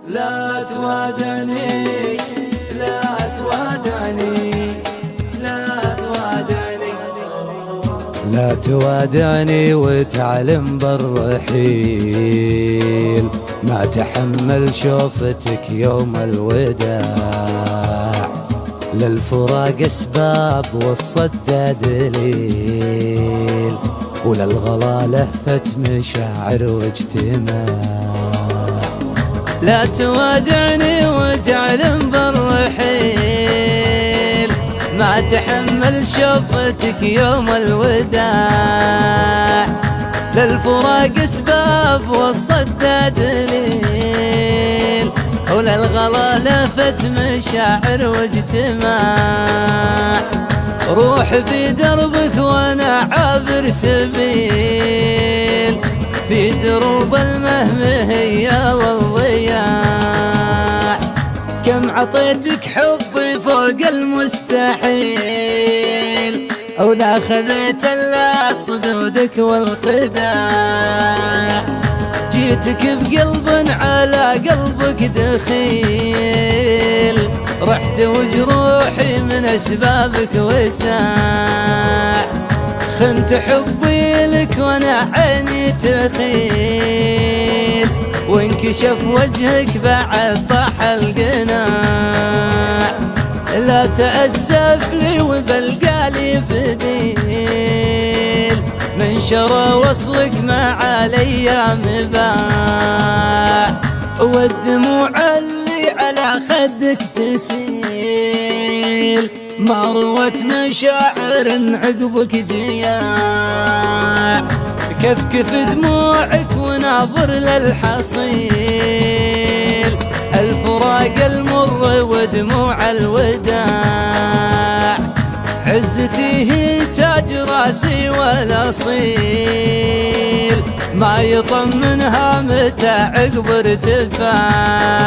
لا توادعني، لا توادعني، لا توادعني، لا توادعني وتعلم بالرحيل، ما تحمل شوفتك يوم الوداع، للفراق اسباب والصدى دليل، وللغلا لهفة مشاعر واجتماع. لا توادعني وتعلم بالرحيل، ما تحمل شوفتك يوم الوداع، للفراق اسباب والصدى دليل، وللغلا لفت مشاعر واجتماع. روح في دربك وانا عابر سبيل، في دروب المهمهية والضياع، كم عطيتك حبي فوق المستحيل، ولا خذيت الا صدودك والخداع. جيتك بقلب على قلبك دخيل، رحت وجروحي من اسبابك وساع، خنت حبي لك وانا عيني تخيل، وانكشف وجهك بعد طاح القناع. لا تأسف لي وبلقالي بديل، من شرى وصلك مع الايام باع، والدموع اللي على خدك تسيل، ما روت مشاعر عقبك جياع. كفكف دموعك وناظر للحصيل، الفراق المر ودموع الوداع، عزتي هي تاج راسي والاصيل، ما يطمنها متى عقب ارتفاع.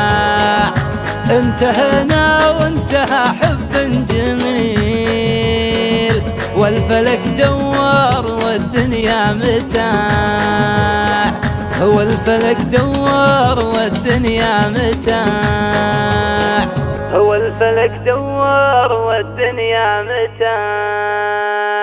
انتهينا وانتهى حب جميل، والفلك دوار والدنيا متاع، والفلك دوار والدنيا متاع، والفلك دوار والدنيا متاع.